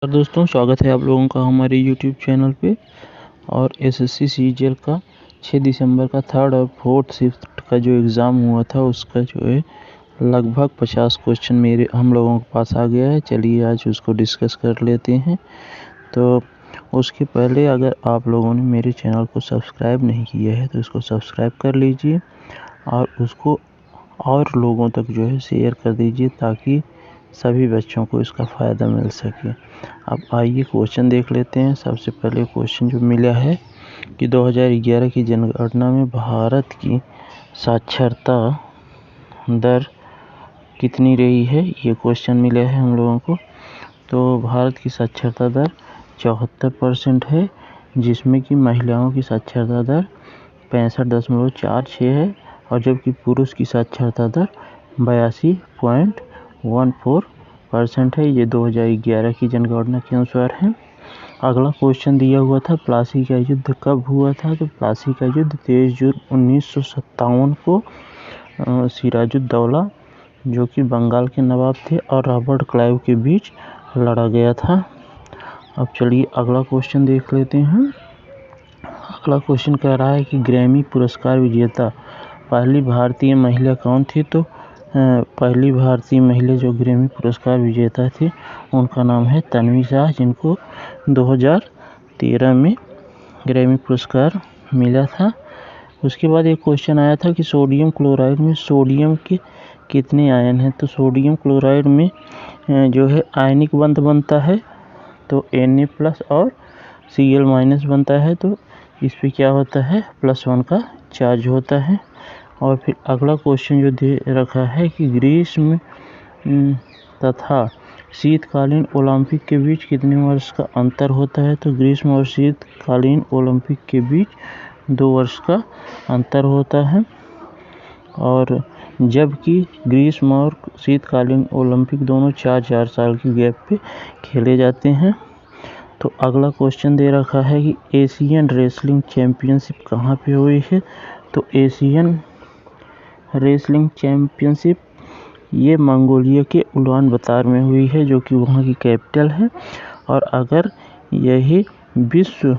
दोस्तों, स्वागत है आप लोगों का हमारे YouTube चैनल पे। और एसएससी सीजीएल का 6 दिसंबर का 3rd और 4th शिफ्ट का जो एग्ज़ाम हुआ था उसका जो है लगभग 50 क्वेश्चन हम लोगों के पास आ गया है। चलिए आज उसको डिस्कस कर लेते हैं। तो उसके पहले अगर आप लोगों ने मेरे चैनल को सब्सक्राइब नहीं किया है तो इसको सब्सक्राइब कर लीजिए और उसको और लोगों तक जो है शेयर कर दीजिए ताकि सभी बच्चों को इसका फ़ायदा मिल सके। अब आइए क्वेश्चन देख लेते हैं। सबसे पहले क्वेश्चन जो मिला है कि 2011 की जनगणना में भारत की साक्षरता दर कितनी रही है, ये क्वेश्चन मिला है हम लोगों को। तो भारत की साक्षरता दर 74% है, जिसमें कि महिलाओं की साक्षरता दर 65.46 है और जबकि पुरुष की साक्षरता दर 82.14% है। ये 2011 की जनगणना के अनुसार है। अगला क्वेश्चन दिया हुआ था प्लासी का युद्ध कब हुआ था। तो प्लासी का युद्ध 23 जून 1957 को सिराजुद्दौला जो कि बंगाल के नवाब थे और रॉबर्ट क्लाइव के बीच लड़ा गया था। अब चलिए अगला क्वेश्चन देख लेते हैं। अगला क्वेश्चन कह रहा है कि ग्रैमी पुरस्कार विजेता पहली भारतीय महिला कौन थी। तो पहली भारतीय महिला जो ग्रैमी पुरस्कार विजेता थी उनका नाम है तन्वी शाह, जिनको 2013 में ग्रैमी पुरस्कार मिला था। उसके बाद एक क्वेश्चन आया था कि सोडियम क्लोराइड में सोडियम के कितने आयन हैं। तो सोडियम क्लोराइड में जो है आयनिक बंध बनता है, तो Na+ और Cl- बनता है। तो इस पे क्या होता है, +1 का चार्ज होता है। और फिर अगला क्वेश्चन जो दे रखा है कि ग्रीष्म तथा शीतकालीन ओलंपिक के बीच कितने वर्ष का अंतर होता है। तो ग्रीष्म और शीतकालीन ओलंपिक के बीच 2 वर्ष का अंतर होता है और जबकि ग्रीष्म और शीतकालीन ओलंपिक दोनों 4-4 साल की गैप पे खेले जाते हैं। तो अगला क्वेश्चन दे रखा है कि एशियन रेसलिंग चैम्पियनशिप कहाँ पे हुई है। तो एशियन रेसलिंग चैम्पियनशिप ये मंगोलिया के उलानबातर में हुई है, जो कि वहाँ की कैपिटल है। और अगर यही विश्व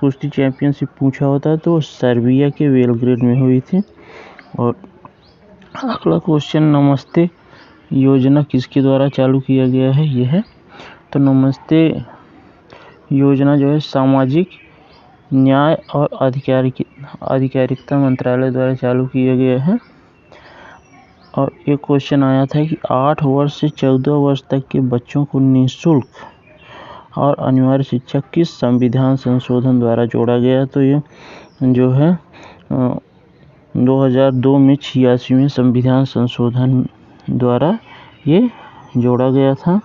कुश्ती चैम्पियनशिप पूछा होता तो सर्बिया के बेलग्रेड में हुई थी। और अगला क्वेश्चन नमस्ते योजना किसके द्वारा चालू किया गया है, यह है। तो नमस्ते योजना जो है सामाजिक न्याय और आधिकारिकता मंत्रालय द्वारा चालू किया गया है। और एक क्वेश्चन आया था कि 8 वर्ष से 14 वर्ष तक के बच्चों को निःशुल्क और अनिवार्य शिक्षा किस संविधान संशोधन द्वारा जोड़ा गया। तो ये जो है 2002 में 86वें संविधान संशोधन द्वारा ये जोड़ा गया था।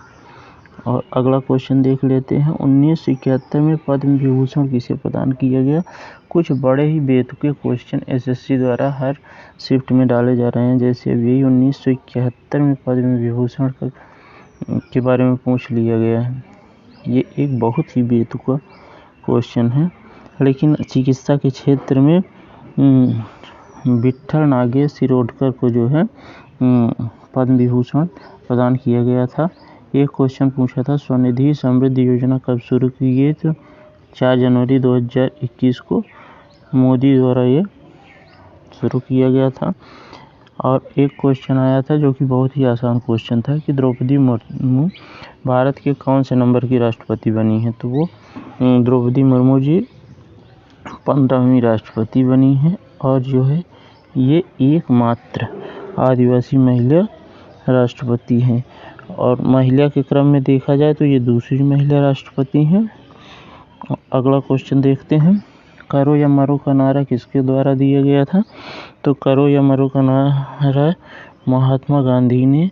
और अगला क्वेश्चन देख लेते हैं। 1971 में पद्म विभूषण किसे प्रदान किया गया। कुछ बड़े ही बेतुके क्वेश्चन एसएससी द्वारा हर शिफ्ट में डाले जा रहे हैं। जैसे अभी 1971 में पद्म विभूषण के बारे में पूछ लिया गया है। ये एक बहुत ही बेतुका क्वेश्चन है, लेकिन चिकित्सा के क्षेत्र में विट्ठल नागेश शिरोडकर को जो है पद्म विभूषण प्रदान किया गया था। एक क्वेश्चन पूछा था स्वनिधि समृद्धि योजना कब शुरू की गई। तो 4 जनवरी 2021 को मोदी द्वारा ये शुरू किया गया था। और एक क्वेश्चन आया था जो कि बहुत ही आसान क्वेश्चन था कि द्रौपदी मुर्मू भारत के कौन से नंबर की राष्ट्रपति बनी है। तो वो द्रौपदी मुर्मू जी 15वीं राष्ट्रपति बनी है और जो है ये एकमात्र आदिवासी महिला राष्ट्रपति हैं। और महिला के क्रम में देखा जाए तो ये दूसरी महिला राष्ट्रपति हैं। अगला क्वेश्चन देखते हैं। करो या मरो का नारा किसके द्वारा दिया गया था। तो करो या मरो का नारा महात्मा गांधी ने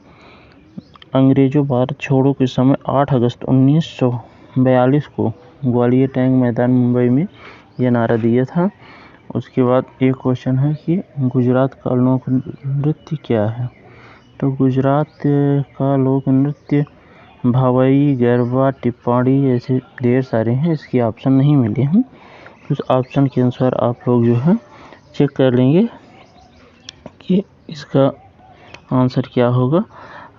अंग्रेजों भारत छोड़ो के समय 8 अगस्त 1942 को ग्वालियर टैंक मैदान मुंबई में यह नारा दिया था। उसके बाद एक क्वेश्चन है कि गुजरात का लोक नृत्य क्या है। तो गुजरात का लोक नृत्य भावई, गरबा, टिप्पाणी ऐसे ढेर सारे हैं। इसके ऑप्शन नहीं मिले हैं। उस ऑप्शन के अनुसार आप लोग जो है चेक कर लेंगे कि इसका आंसर क्या होगा।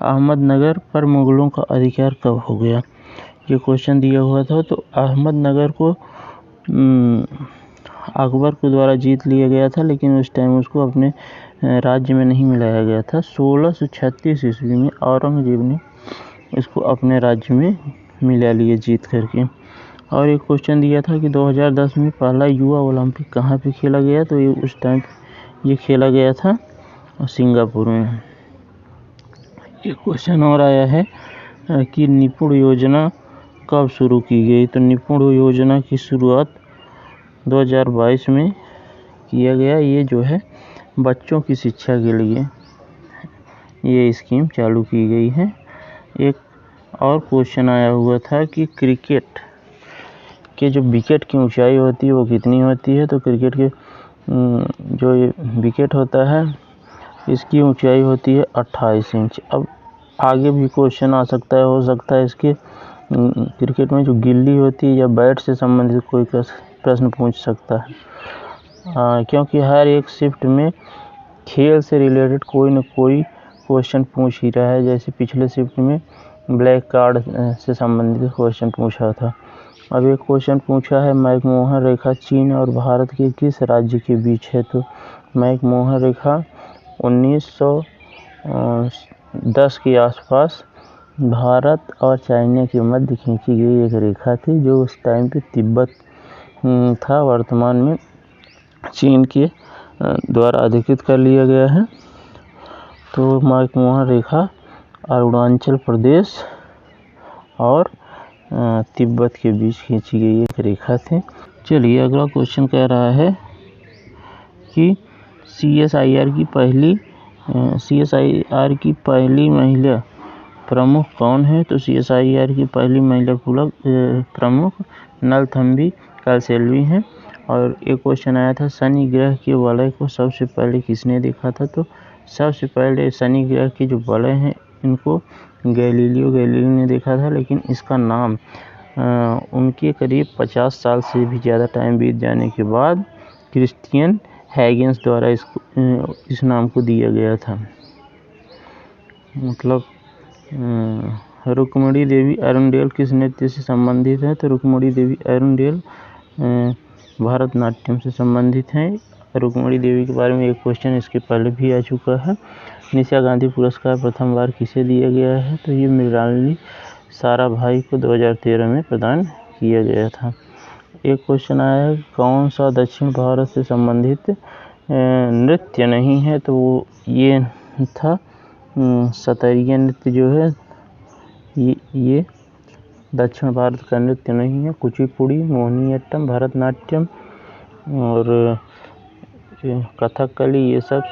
अहमदनगर पर मुगलों का अधिकार कब हो गया? ये क्वेश्चन दिया हुआ था। तो अहमदनगर को अकबर के द्वारा जीत लिया गया था, लेकिन उस टाइम उसको अपने राज्य में नहीं मिलाया गया था। 1636 ईस्वी में औरंगजेब ने इसको अपने राज्य में मिला लिए जीत करके। और एक क्वेश्चन दिया था कि 2010 में पहला युवा ओलंपिक कहाँ पे खेला गया? तो ये उस टाइम ये खेला गया था सिंगापुर में। एक क्वेश्चन और आया है कि निपुण योजना कब शुरू की गई? तो निपुण योजना की शुरुआत 2022 में किया गया। ये जो है बच्चों की शिक्षा के लिए ये स्कीम चालू की गई है। एक और क्वेश्चन आया हुआ था कि क्रिकेट के जो विकेट की ऊंचाई होती है वो कितनी होती है? तो क्रिकेट के जो ये विकेट होता है इसकी ऊंचाई होती है 28 इंच। अब आगे भी क्वेश्चन आ सकता है, हो सकता है इसके क्रिकेट में जो गिल्ली होती है या बैट से संबंधित कोई प्रश्न पूछ सकता है, क्योंकि हर एक शिफ्ट में खेल से रिलेटेड कोई न कोई क्वेश्चन पूछ ही रहा है। जैसे पिछले शिफ्ट में ब्लैक कार्ड से संबंधित क्वेश्चन पूछा था। अब एक क्वेश्चन पूछा है मैकमोहन रेखा चीन और भारत के किस राज्य के बीच है? तो मैकमोहन रेखा 1910 के आसपास भारत और चाइना के मध्य खींची गई एक रेखा थी, जो उस टाइम पे तिब्बत था, वर्तमान में चीन के द्वारा अधिकृत कर लिया गया है। तो मैकमोहन रेखा अरुणाचल प्रदेश और तिब्बत के बीच खींची गई एक रेखा थी। चलिए अगला क्वेश्चन कह रहा है कि CSIR की पहली महिला प्रमुख कौन है? तो CSIR की पहली महिला प्रमुख नलथम्बी कालसेल्वी हैं। और एक क्वेश्चन आया था शनि ग्रह के वलय को सबसे पहले किसने देखा था? तो सबसे पहले शनि ग्रह के जो वलय हैं इनको गैलीलियो गैलीली ने देखा था, लेकिन इसका नाम उनके करीब 50 साल से भी ज़्यादा टाइम बीत जाने के बाद क्रिस्टियन हैगेंस द्वारा इस नाम को दिया गया था। मतलब रुक्मिणी देवी अरुणडेल किस नृत्य से संबंधित है? तो रुक्मिणी देवी अरुणडेल भरतनाट्यम से संबंधित हैं। रुक्मिणी देवी के बारे में एक क्वेश्चन इसके पहले भी आ चुका है। निशा गांधी पुरस्कार प्रथम बार किसे दिया गया है? तो ये मृणालिनी साराभाई को 2013 में प्रदान किया गया था। एक क्वेश्चन आया है कौन सा दक्षिण भारत से संबंधित नृत्य नहीं है? तो वो ये था सतरिया नृत्य जो है ये दक्षिण भारत का नृत्य नहीं है। कुचिपुड़ी, मोहिनीअट्टम, भरतनाट्यम और कथकली ये सब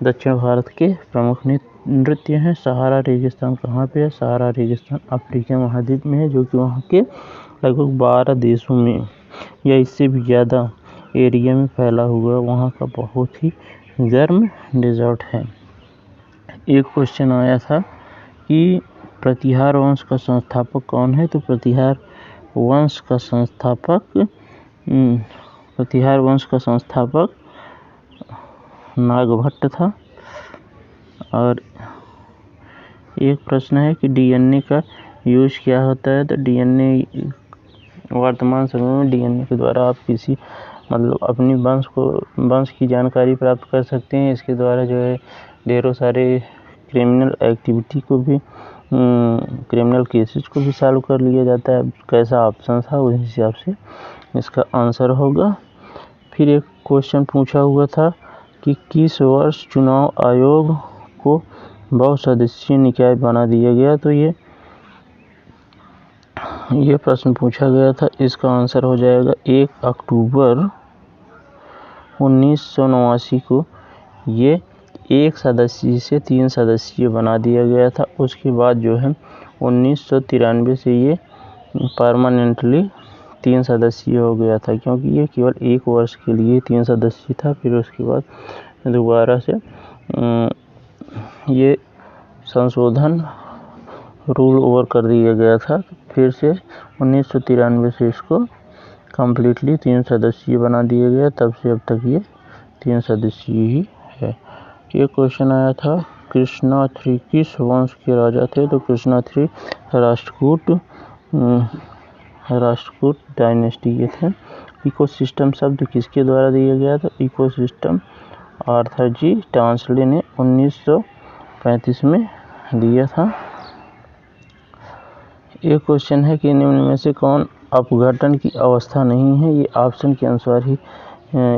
दक्षिण भारत के प्रमुख नृत्य हैं। सहारा रेगिस्तान कहाँ पे है? सहारा रेगिस्तान अफ्रीका महाद्वीप में है, जो कि वहाँ के लगभग 12 देशों में या इससे भी ज़्यादा एरिया में फैला हुआ है। वहाँ का बहुत ही गर्म डेजर्ट है। एक क्वेश्चन आया था कि प्रतिहार वंश का संस्थापक कौन है? तो प्रतिहार वंश का संस्थापक नागभट्ट था। और एक प्रश्न है कि DNA का यूज क्या होता है? तो DNA वर्तमान समय में DNA के द्वारा आप किसी अपनी वंश की जानकारी प्राप्त कर सकते हैं। इसके द्वारा जो है ढेरों सारे क्रिमिनल एक्टिविटी को भी क्रिमिनल केसेस को भी सॉल्व कर लिया जाता है। कैसा ऑप्शन था उस हिसाब से इसका आंसर होगा। फिर एक क्वेश्चन पूछा हुआ था कि किस वर्ष चुनाव आयोग को बहुसदस्यीय निकाय बना दिया गया? तो ये प्रश्न पूछा गया था। इसका आंसर हो जाएगा 1 अक्टूबर 1989 को ये 1 सदस्यीय से 3 सदस्यीय बना दिया गया था। उसके बाद जो है 1993 से ये परमानेंटली 3 सदस्यीय हो गया था, क्योंकि ये केवल 1 वर्ष के लिए 3 सदस्यीय था। फिर उसके बाद दोबारा से ये संशोधन रूल ओवर कर दिया गया था। फिर से 1993 से इसको कम्प्लीटली 3 सदस्यीय बना दिया गया। तब से अब तक ये 3 सदस्यीय ही है। ये क्वेश्चन आया था कृष्णाथ्री किस वंश के राजा थे? तो कृष्णाथ्री राष्ट्रकूट डायनेस्टी के थे। इकोसिस्टम शब्द किसके द्वारा दिया गया? तो इकोसिस्टम आर्थर जी टांसले ने 1935 में दिया था। एक क्वेश्चन है कि निम्न में से कौन अपघटन की अवस्था नहीं है? ये ऑप्शन के अनुसार ही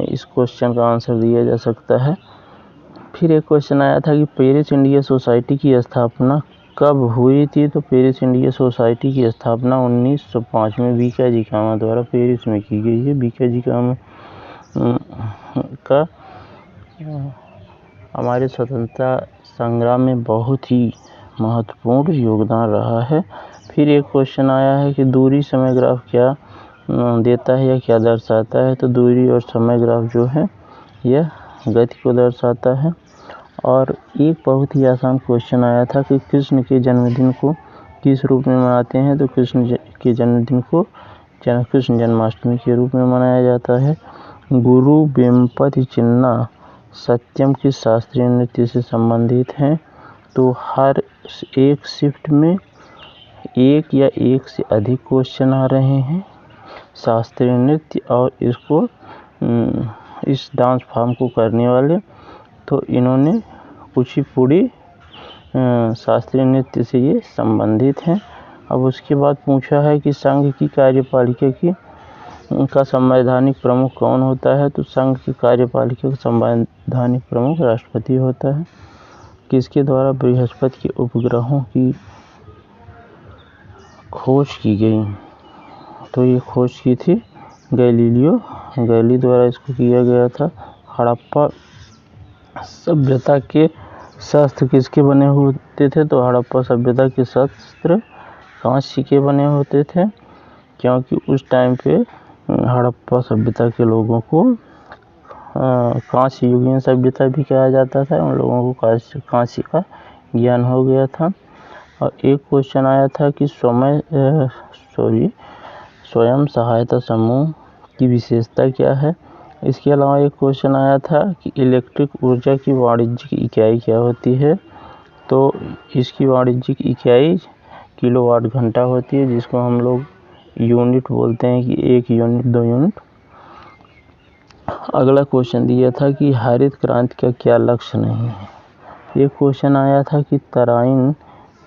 इस क्वेश्चन का आंसर दिया जा सकता है। फिर एक क्वेश्चन आया था कि पेरिस इंडिया सोसाइटी की स्थापना कब हुई थी? तो पेरिस इंडिया सोसाइटी की स्थापना 1905 में बीकाजी कामा द्वारा पेरिस में की गई है। बीकाजी कामा का हमारे स्वतंत्रता संग्राम में बहुत ही महत्वपूर्ण योगदान रहा है। फिर एक क्वेश्चन आया है कि दूरी समय ग्राफ क्या देता है या क्या दर्शाता है? तो दूरी और समय ग्राफ जो है यह गति को दर्शाता है। और एक बहुत ही आसान क्वेश्चन आया था कि कृष्ण के जन्मदिन को किस रूप में मनाते हैं? तो कृष्ण के जन्मदिन को कृष्ण जन्माष्टमी के रूप में मनाया जाता है। गुरु वेम्पति चिन्ना सत्यम किस शास्त्रीय नृत्य से संबंधित हैं? तो हर एक शिफ्ट में एक या एक से अधिक क्वेश्चन आ रहे हैं शास्त्रीय नृत्य और इसको इस डांस फॉर्म को करने वाले, तो इन्होंने कुचिपुड़ी शास्त्रीय नृत्य से ये संबंधित हैं। अब उसके बाद पूछा है कि संघ की कार्यपालिका का संवैधानिक प्रमुख कौन होता है? तो संघ की कार्यपालिका का संवैधानिक प्रमुख राष्ट्रपति होता है। किसके द्वारा बृहस्पति के उपग्रहों की खोज की गई? तो ये खोज की थी गैलीलियो गैली द्वारा इसको किया गया था। हड़प्पा सभ्यता के शस्त्र किसके बने होते थे? तो हड़प्पा सभ्यता के शस्त्र कांस्य के बने होते थे, क्योंकि उस टाइम पे हड़प्पा सभ्यता के लोगों को कांस्य युगीन सभ्यता भी कहा जाता था। उन लोगों को कांस्य का ज्ञान हो गया था। और एक क्वेश्चन आया था कि स्वयं सहायता समूह की विशेषता क्या है? इसके अलावा एक क्वेश्चन आया था कि इलेक्ट्रिक ऊर्जा की वाणिज्यिक इकाई क्या होती है? तो इसकी वाणिज्यिक इकाई किलोवाट घंटा होती है, जिसको हम लोग यूनिट बोलते हैं कि 1 यूनिट 2 यूनिट। अगला क्वेश्चन दिया था कि हरित क्रांति का क्या लक्ष्य नहीं है? एक क्वेश्चन आया था कि तराइन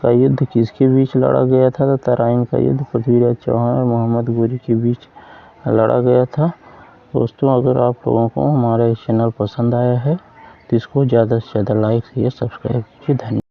का युद्ध किसके बीच लड़ा गया था? तो तराइन का युद्ध पृथ्वीराज चौहान और मोहम्मद घोरी के बीच लड़ा गया था। दोस्तों, अगर आप लोगों को हमारा ये चैनल पसंद आया है तो इसको ज़्यादा से ज़्यादा लाइक शेयर सब्सक्राइब कीजिए। धन्यवाद।